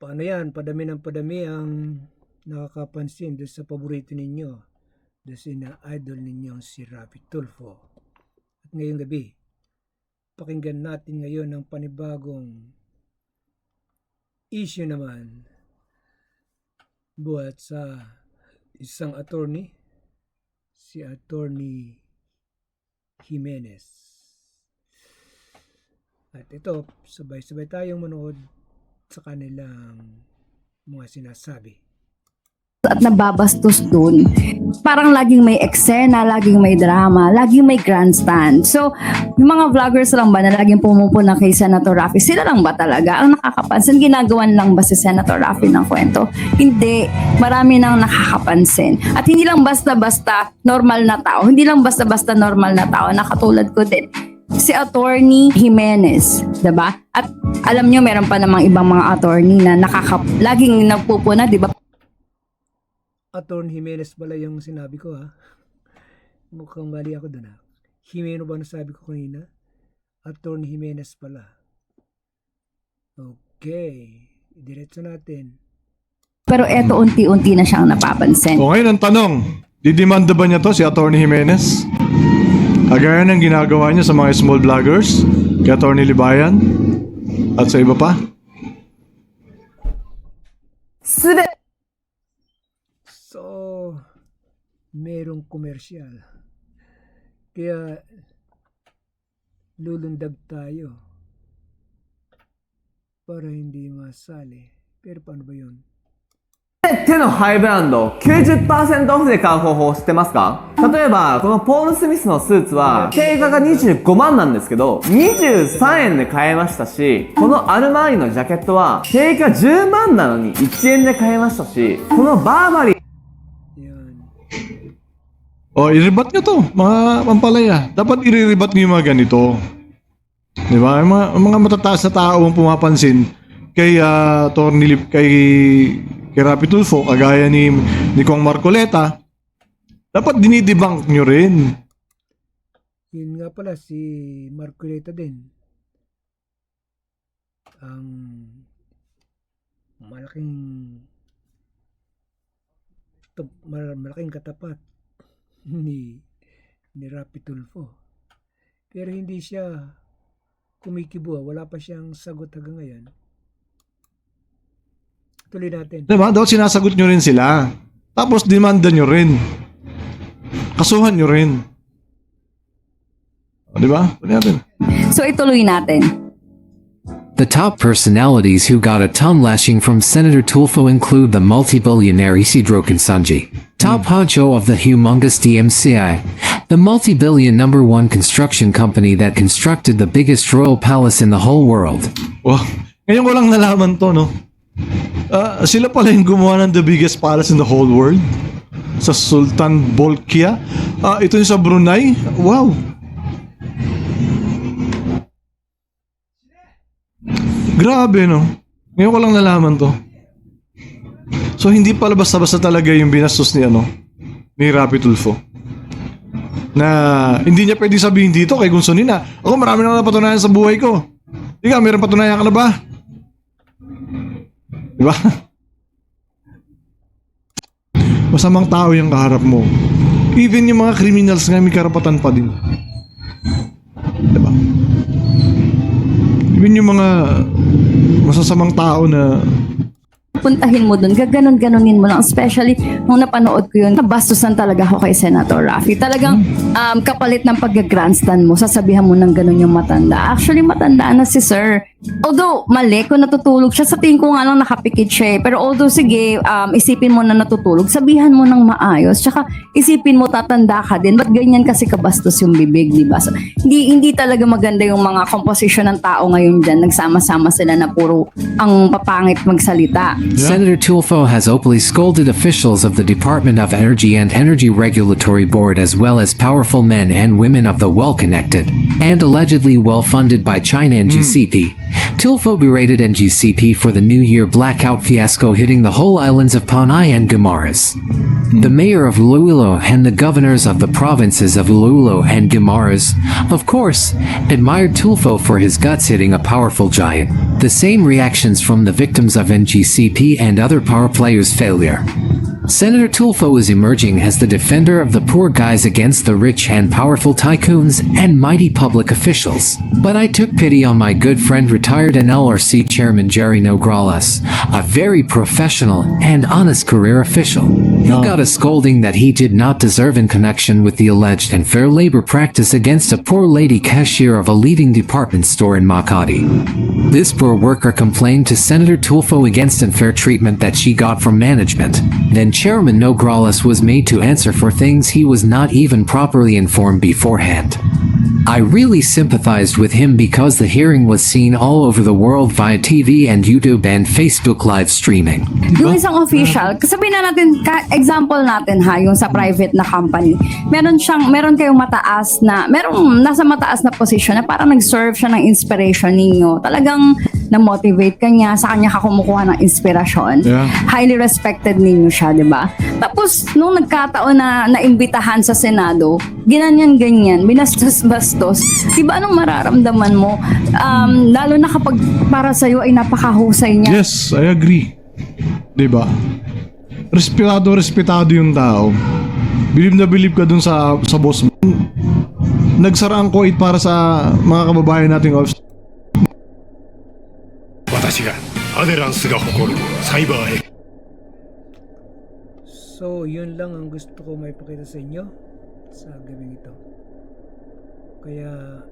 Paano yan? Padami ng padami ang nakakapansin doon sa paborito ninyo. Doon sa idol ninyo si Rapi Tulfo. At ngayong gabi, pakinggan natin ngayon ang panibagong issue naman buhat sa isang attorney, si Attorney Jimenez. At ito, sabay-sabay tayong manood sa kanilang mga sinasabi. At nababastos dun. Parang laging may eksena, laging may drama, laging may grandstand. So, yung mga vloggers lang ba na laging pumupuna kay Senator Raffy, sila lang ba talaga ang nakakapansin? Ginagawan lang ba si Senator Raffy ng kwento? Hindi. Marami nang nakakapansin. At hindi lang basta-basta normal na tao. Hindi lang basta-basta normal na tao. Nakatulad ko din. Si Attorney Jimenez, diba? At alam nyo, meron pa namang ibang mga attorney na laging nagpupuna, diba? Attorney Jimenez pala yung sinabi ko ha. Mukhang mali ako doon ha. Jimeno ba nasabi ko kanina? Attorney Jimenez pala. Okay. Diretso natin. Pero eto unti-unti na siyang napapansin. O ngayon ang tanong, didemanda ba niya to si Attorney Jimenez? Kagaya ng ginagawa niya sa mga small vloggers, kay Attorney Libayan, at sa iba pa? So, merong komersyal. Kaya, lulundag tayo para hindi masali. Pero paano ba yun? 手のハイブランド 90% オフで買う方法知ってますか？例えばこのポール・スミスのスーツは定価が25万なんですけど23円で買えましたし、このアルマーニのジャケットは定価10万なのに1円で買えましたし、このバーバリー Yan. O, i-rebat niyo to, mga pampalaya. Dapat i-rebat niyo yung mga ganito. Di ba? Yung mga matataas na tao ang pumapansin kay Attorney kay Rapi Tulfo, kagaya ni Kong Marcoleta, dapat dinidebunk nyo rin. Yun nga pala si Marcoleta din. Ang malaking katapat ni Rapi Tulfo. Pero hindi siya kumikibo. Wala pa siyang sagot hanggang ngayon. Tuloy natin. Diba? Dapat sinasagot nyo rin sila. Tapos demanda nyo rin. Kasuhan nyo rin. O, diba? Tuloy natin. So ituloy natin. The top personalities who got a tongue lashing from Senator Tulfo include the multi-billionaire Isidro Kinsanji, top honcho of the humongous DMCI, the multi-billion #1 construction company that constructed the biggest royal palace in the whole world. Wow. Ngayon ko lang nalaman to, no? Sila pala yung gumawa ng the biggest palace in the whole world. Sa Sultan Bolkiah. Ito yung sa Brunei. Wow. Grabe, no? Ngayon ko lang nalaman to. So, hindi pala basta-basta talaga yung binastos ni Rapi Tulfo. Na hindi niya pwede sabihin dito kay Gunsunina. Ako, marami na napatunayan sa buhay ko. Ikaw, mayroon patunayan ka na ba? Diba? Masamang tao yung kaharap mo. Even yung mga criminals nga may karapatan pa din. Diba? Even yung mga masasamang tao na Puntahin mo dun, gaganon-ganonin mo lang. Especially, nung napanood ko yun, nabastusan talaga ako kay Senator Raffy. Talagang kapalit ng pag-grandstand mo, sasabihan mo ng ganon yung matanda. Actually, matanda na si Sir. Although, mali, kung natutulog siya, sa tingin ko nga lang nakapikit siya. Pero although, sige, isipin mo na natutulog, sabihan mo ng maayos. Tsaka, isipin mo, tatanda ka din. Ba't ganyan kasi kabastos yung bibig, di ba? So, hindi talaga maganda yung mga komposisyon ng tao ngayon dyan. Nagsama-sama sila na puro ang papangit magsalita. Senator Tulfo has openly scolded officials of the Department of Energy and Energy Regulatory Board as well as powerful men and women of the well-connected and allegedly well-funded by China and GCP. Tulfo berated NGCP for the New Year blackout fiasco hitting the whole islands of Panay and Guimaras. The mayor of Iloilo and the governors of the provinces of Iloilo and Guimaras, of course, admired Tulfo for his guts hitting a powerful giant. The same reactions from the victims of NGCP and other power players' failure. Senator Tulfo is emerging as the defender of the poor guys against the rich and powerful tycoons and mighty public officials. But I took pity on my good friend retired NLRC Chairman Jerry Nograles, a very professional and honest career official. He got a scolding that he did not deserve in connection with the alleged unfair labor practice against a poor lady cashier of a leading department store in Makati. This poor worker complained to Senator Tulfo against unfair treatment that she got from management. Then Chairman Nograles was made to answer for things he was not even properly informed beforehand. I really sympathized with him because the hearing was seen all over the world via TV and YouTube and Facebook live streaming. Yung isang official, sabihin na natin, example natin ha, yung sa private na company. Meron kayong nasa mataas na posisyon na parang nag-serve siya ng inspiration ninyo. Talagang na-motivate ka niya, sa kanya ka kumukuha ng inspirasyon. Yeah. Highly respected ninyo siya, di ba? Tapos, nung nagkataon na naimbitahan sa Senado, ganyan, binastos-bastos, di ba anong mararamdaman mo? Lalo na kapag para sa'yo ay napakahusay niya. Yes, I agree. Diba? Respetado yung tao. Believe na believe ka dun sa boss mo. Nagsara ang kuwait para sa mga kababayan nating office. 私がアデランスが誇るサイバーへ So, yun lang ang gusto ko may pakita sa inyo sa gabing ito. Kaya,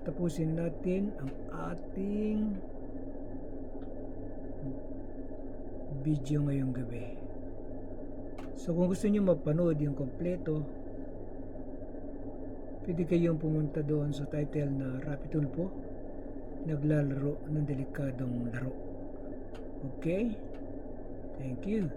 tapusin natin ang ating video ngayong gabi. So, kung gusto nyo mapanood yung kompleto, pwede kayong pumunta doon sa title na Rapi Tulfo, naglalaro ng delikadong laro. Okay? Thank you.